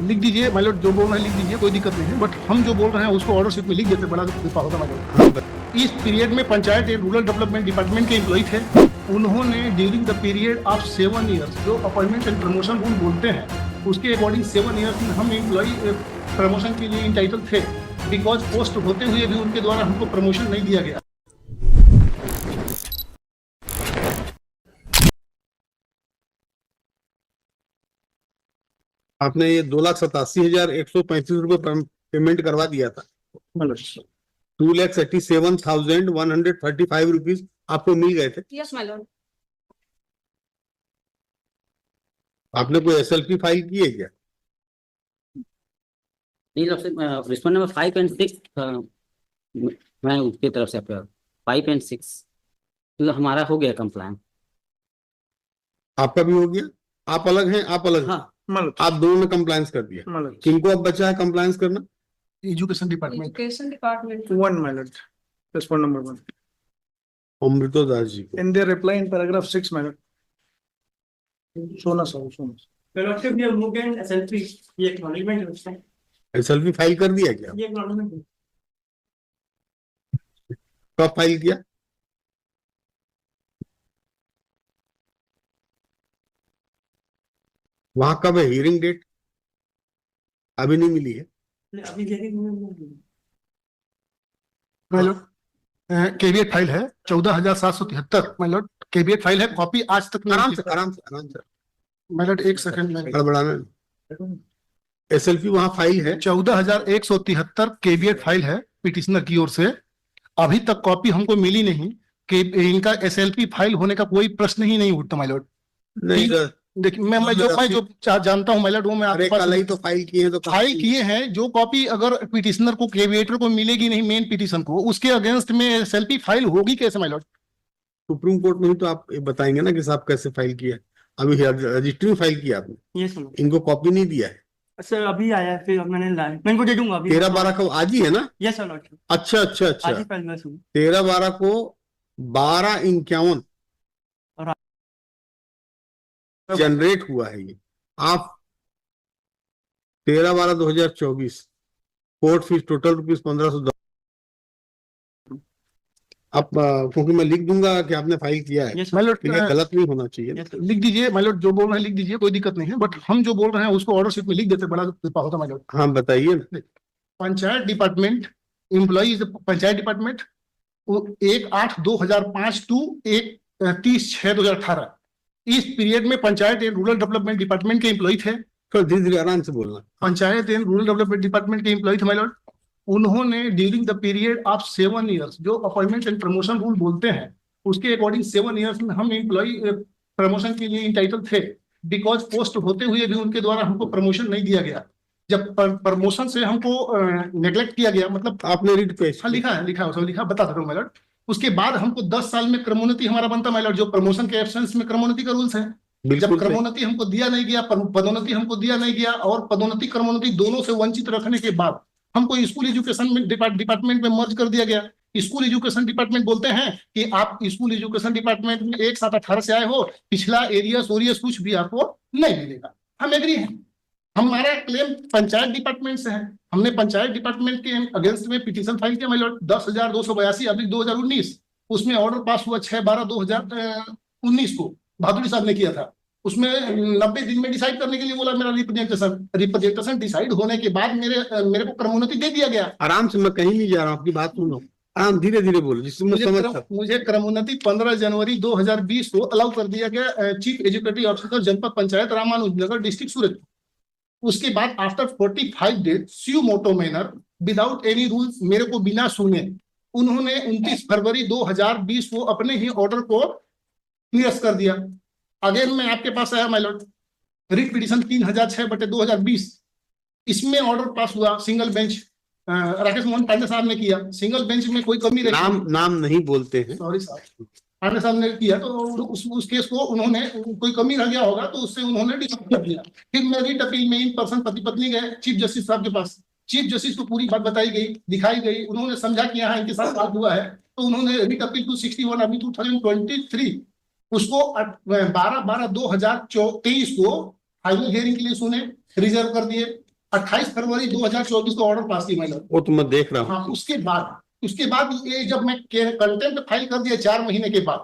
लिख दीजिए my Lord, जो बोल रहे हैं लिख दीजिए, कोई दिक्कत नहीं है, बट हम जो बोल रहे हैं उसको ऑर्डर शीट में लिख देते, बड़ा कृपा होगा माय लॉर्ड। इस पीरियड में panchayat and rural development department के एम्प्लॉय थे, उन्होंने during the period of 7 years, जो अपॉइंटमेंट एंड प्रमोशन रूल बोलते हैं उसके अकॉर्डिंग 7 ईयर्स में हम एम्प्लॉय प्रमोशन के लिए इंटाइटल थे, बिकॉज पोस्ट होते हुए भी उनके द्वारा हमको प्रमोशन नहीं दिया गया। आपने ये 2,87,135 रुपये पेमेंट करवा दिया था। 2,87,135 रुपीज आपको मिल गए थे। Yes my Lord. आपने कोई SLP फाइल की है क्या? रिस्पॉन्ड नंबर 5 एंड 6 मैं उसकी तरफ से 5 एंड 6 तो हमारा हो गया कंप्लाइन। आपका भी हो गया? आप अलग हैं, आप अलग हैं। हाँ आप दोनों ने कंप्लायंस कर दिया। किनको अब बचा है कंप्लायंस करना? Education department. Education department. One, my lord. Respond number 1. अमृतो दास जी को। In their reply in paragraph 6, my lord. Sona. Fellowship we have moved and SLP ये acknowledgement है। SLP फाइल कर दिया क्या? ये acknowledgement है। कब फाइल किया? वहां कब है हियरिंग डेट? अभी नहीं मिली है। अभी देखेंगे। माय लॉर्ड, केवीएट फाइल है 14,773 माय लॉर्ड, केवीएट फाइल है, कॉपी आज तक आराम से आराम से आराम से माय लॉर्ड, एक सेकंड में गड़बड़ाना। SLP वहां फाइल है 14,173 केवीएट फाइल है पिटिशनर की ओर से, अभी तक कॉपी हमको मिली नहीं कि इनका SLP फाइल होने का कोई प्रश्न ही नहीं उठता माय लॉर्ड। नहीं सर। देखिए मैं जो जानता हूं माय लॉर्ड वो मैं अरे आपके पास कल ही तो फाइल किए हैं तो फाइल किए हैं, जो कॉपी अगर पिटिशनर को केविएटर को मिलेगी नहीं, मेन पिटिशन को, उसके अगेंस्ट में SLP फाइल होगी कैसे माय लॉर्ड? सुप्रीम कोर्ट में ही तो आप ये बताएंगे ना कि साहब कैसे फाइल किया। अभी रजिस्ट्री में फाइल किया आपने, ये सुनो इनको कॉपी नहीं दिया है। सर अभी आया है, फिर मैंने लाया, मैं इनको दे दूंगा अभी। 13-12 को आज ही है ना? Yes sir Lord. अच्छा अच्छा आज अच्छा। ही फाइल मैं सुनो। 13-12 को 12:51 और जनरेट हुआ है ये। आप 13/12/2024 कोर्ट फीस टोटल रुपीज 1510। अब क्योंकि मैं लिख दूंगा कि आपने फाइल किया है, यस माय लॉर्ड, ये गलत नहीं होना चाहिए। Yes sir. लिख दीजिए माय लॉर्ड, जो बोल रहे हैं लिख दीजिए, कोई दिक्कत नहीं है, बट हम जो बोल रहे हैं उसको ऑर्डर शीट में लिख देते, बड़ा कृपा होगा माय लॉर्ड। हाँ बताइए ना। Panchayat department employees panchayat department 1/8/2005 to 1/30/6/2018, इस पीरियड में panchayat and rural development department के एम्प्लॉय थे। तो धीरे धीरे आराम से बोलना। Panchayat and rural development department के एम्प्लॉय थे माय लॉर्ड, उन्होंने during the period of 7 years, जो अपॉइंटमेंट एंड प्रमोशन रूल बोलते हैं उसके अकॉर्डिंग 7 ईयर्स में हम एम्प्लॉय प्रमोशन के लिए इंटाइटल थे, बिकॉज पोस्ट होते हुए भी उनके द्वारा हमको प्रमोशन नहीं दिया गया। जब प्रमोशन से हमको नेग्लेक्ट किया गया, मतलब आपने रीड पे लिखा है उसमें लिखा, बता दो माय लॉर्ड। उसके बाद हमको 10 साल में क्रमोन्नति हमारा बनता माय लॉर्ड, जो प्रमोशन के एब्सेंस में क्रमोन्नति का रूल्स है। जब बिल्कुल सही। क्रमोन्नति हमको दिया नहीं गया, पदोन्नति हमको दिया नहीं गया, और पदोन्नति क्रमोन्नति दोनों से वंचित रखने के बाद हमको स्कूल एजुकेशन में डिपार्टमेंट में मर्ज कर दिया गया। स्कूल एजुकेशन डिपार्टमेंट बोलते हैं कि आप स्कूल एजुकेशन डिपार्टमेंट में 1/7/18 से आए हो, पिछला एरियस ओरियस कुछ भी आपको नहीं मिलेगा। हम एग्री हैं, हमारा क्लेम पंचायत डिपार्टमेंट से है, हमने पंचायत डिपार्टमेंट के अगेंस्ट में पिटीशन फाइल किया माय लॉर्ड 10,282/2019, उसमें ऑर्डर पास हुआ 6/12/2019 को, भादुड़ी साहब ने किया था। उसमें 90 दिन में डिसाइड करने के लिए बोला, मेरा रिप्रेजेंटेशन डिसाइड होने के बाद मेरे को क्रमोन्नति दे दिया गया। आराम से, मैं कहीं नहीं जा रहा हूँ, आपकी बात सुनो। आराम धीरे धीरे बोलो जिससे मैं समझ सकूं। मुझे क्रमोन्नति 15 जनवरी 2020 को अलाउ कर दिया गया चीफ एजुकेटिव ऑफिसर जनपद पंचायत रामानुजनगर डिस्ट्रिक्ट सूरत। उसके बाद आफ्टर 45 डेज स्यू मोटो मैनर विदाउट एनी रूल्स, मेरे को बिना सुने उन्होंने 29 फरवरी 2020 को अपने ही ऑर्डर को निरस्त कर दिया। अगेन मैं आपके पास आया माय लॉर्ड, रिट पिटीशन 3006/2020, इसमें ऑर्डर पास हुआ सिंगल बेंच, राकेश मोहन पांडे साहब ने किया। सिंगल बेंच में कोई कमी नाम नहीं बोलते हैं। सॉरी साहब, पांडे साहब ने किया, तो उस केस को उन्होंने, कोई कमी रह गया होगा तो उससे उन्होंने डिस्मिस कर दिया। फिर मैं रिट अपील में इन पर्सन पति पत्नी गए चीफ जस्टिस साहब के पास, चीफ जस्टिस को पूरी बात बताई गई, दिखाई गई, उन्होंने समझा कि यहाँ इनके साथ बात हुआ है, तो उन्होंने रिट अपील 261 अभी 2023 उसको 12/12/2023 को फाइनल हियरिंग के लिए सुने, रिजर्व कर दिए। 28 फरवरी 2024 को ऑर्डर पास की मैंने। वो तो मैं देख रहा हूँ। हाँ, उसके बाद ये जब मैं कंटेम्प्ट फाइल कर दिया 4 महीने के बाद,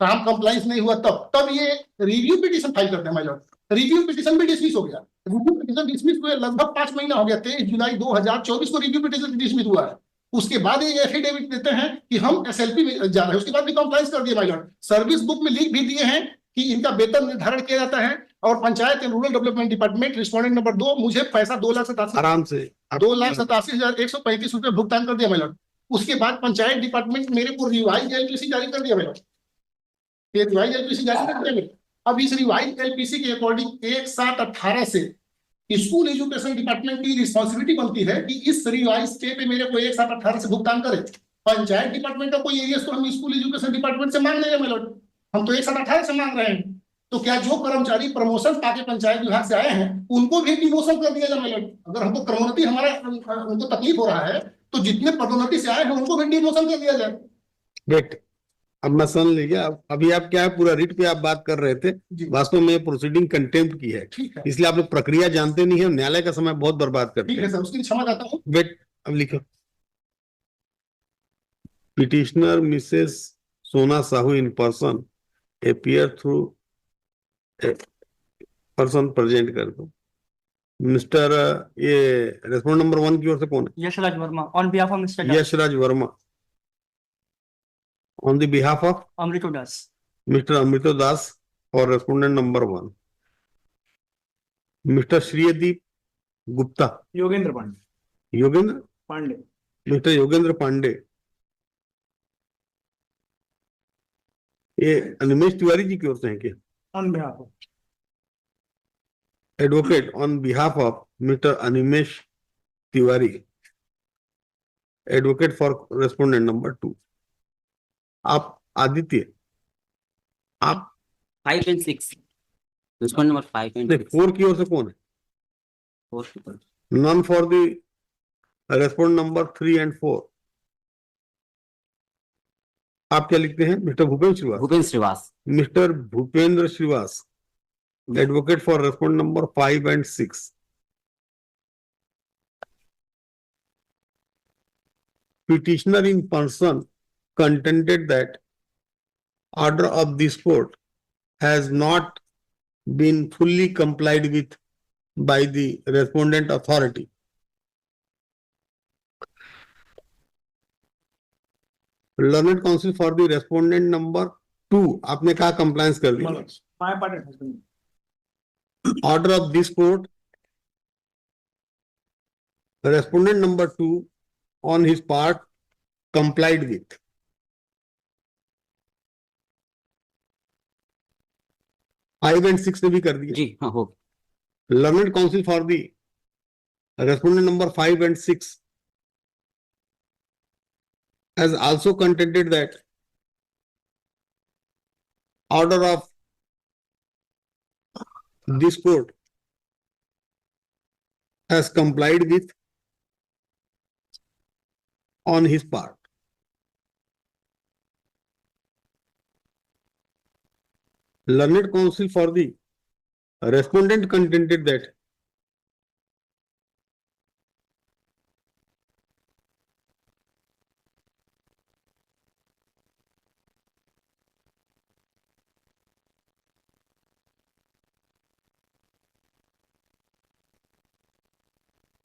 काम कंप्लाइंस नहीं हुआ, तब ये रिव्यू पिटीशन फाइल करते हैं माय लॉर्ड। रिव्यू पिटीशन भी डिसमिस हो गया। रिव्यू पिटीशन डिसमिस हुए लगभग 5 महीना हो गया। 23 जुलाई 2024 को रिव्यू पिटीशन डिसमिस हुआ है। उसके बाद ये एफिडेविट देते हैं कि हम एसएलपी में जा रहे हैं। उसके बाद भी कंप्लाइंस कर दिया माय लॉर्ड। सर्विस बुक में लिख भी दिए हैं कि इनका वेतन निर्धारण किया जाता है, और panchayat and rural development department respondent number 2 मुझे पैसा 2,87,000 आराम से आप 2,87,135 रुपये भुगतान कर दिया मैंने। उसके बाद पंचायत डिपार्टमेंट मेरे को रिवाइज एलपीसी जारी कर दिया मैंने। ये रिवाइज एलपीसी जारी कर दिया मैंने। अब इस रिवाइज एलपीसी के अकॉर्डिंग 1/7/18 से स्कूल एजुकेशन डिपार्टमेंट की रिस्पॉन्सिबिलिटी बनती है कि इस रिवाइज स्टे पे मेरे को 1/7/18 से भुगतान करे। पंचायत डिपार्टमेंट का कोई एरिया तो हम स्कूल एजुकेशन डिपार्टमेंट से मांग नहीं रहे मैलॉर्ड, हम तो 1/7/18 से मांग रहे हैं। तो क्या जो कर्मचारी प्रमोशन पाके पंचायत विभाग से आए हैं उनको भी डिमोशन कर दिया जाए मैलॉर्ड? अगर हमको प्रोन्नति उनको तकलीफ हो रहा है तो जितने पदोन्नति से आए हैं उनको भी डिमोशन कर दिया जाए। वेट, अब मैं समझ लिया। अभी आप क्या है, पूरा रिट पे आप बात कर रहे थे, जी वास्तव में प्रोसीडिंग कंटेम्प्ट की है, ठीक है, इसलिए आप लोग प्रक्रिया जानते नहीं है, न्यायालय का समय बहुत बर्बाद करते ठीक है हैं। सर, उसके लिए क्षमा चाहता हूँ। वेट, अब लिखो। पिटिशनर मिसेस सोना Sahu in person appear through a person present कर दो। मिस्टर ये रेस्पोंड नंबर 1 की ओर से कौन है? Yashraj Verma on behalf of Mr. Das, Yashraj Verma, on the behalf of Amrito Das, mister Amrito Das और respondent number 1 mister Shreedeep Gupta, Yogendra Pandey. Yogendra, Pandey. Mister Yogendra Pandey, ये अनिमेश तिवारी जी की ओर से है क्या? On behalf of. Advocate on behalf of mister Animesh Tiwari, advocate for respondent number 2। आप आदित्य, आप 5 and 6, respondent number 5 and नहीं, 6, 4 की ओर से कौन है? 4 non for the respondent number 3 and 4। आप क्या लिखते हैं? Mister Bhupendra Shrivas, Bhupendra Shrivas, mister Bhupendra Shrivas, advocate for respondent number 5 and 6। Petitioner in person contended that order of this court has not been fully complied with by the respondent authority. Learned counsel for the respondent number 2, आपने कहा compliance कर दिया। My part it has been. Order of this court, respondent number 2 on his part complied with. 5 and 6 ने भी कर दिया। जी हाँ हो Learned counsel for the respondent number 5 and 6 has also contended that order of this court has complied with on his part. Learned counsel for the respondent contended that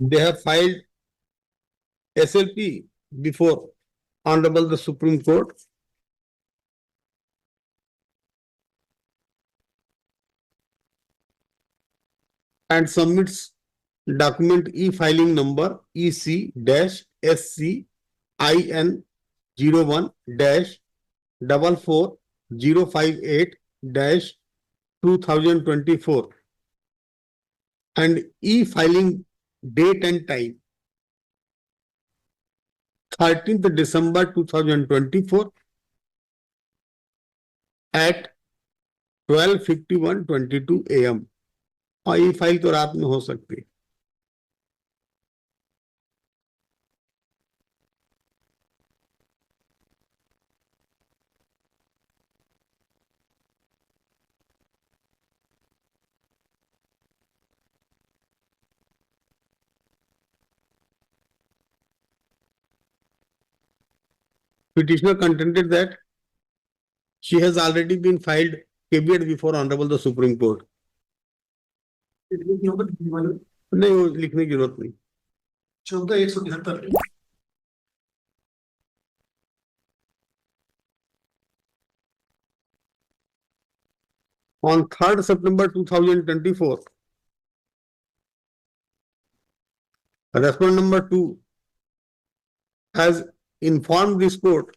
they have filed SLP before Honorable the Supreme Court and submits document e-filing number EC-SCIN-1-44058-2024 and e-filing date and time 13th December 2024 at 12:51:22 AM। और ये file तो रात में हो सकती है। petitioner contended that she has already been filed caveat before Honorable the Supreme Court. नहीं, वो लिखने की जरूरत नहीं. 14,173 On 3rd September 2024, respondent number 2 has informed this court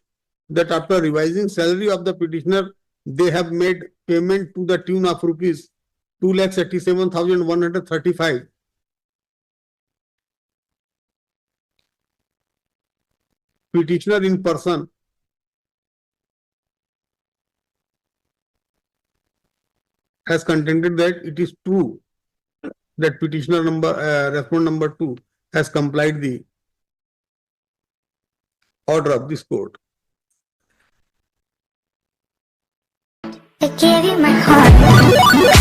that after revising salary of the petitioner, they have made payment to the tune of rupees 2,87,135. Petitioner in person has contended that it is true that petitioner respondent number 2 has complied the order of this court. I gave you my heart.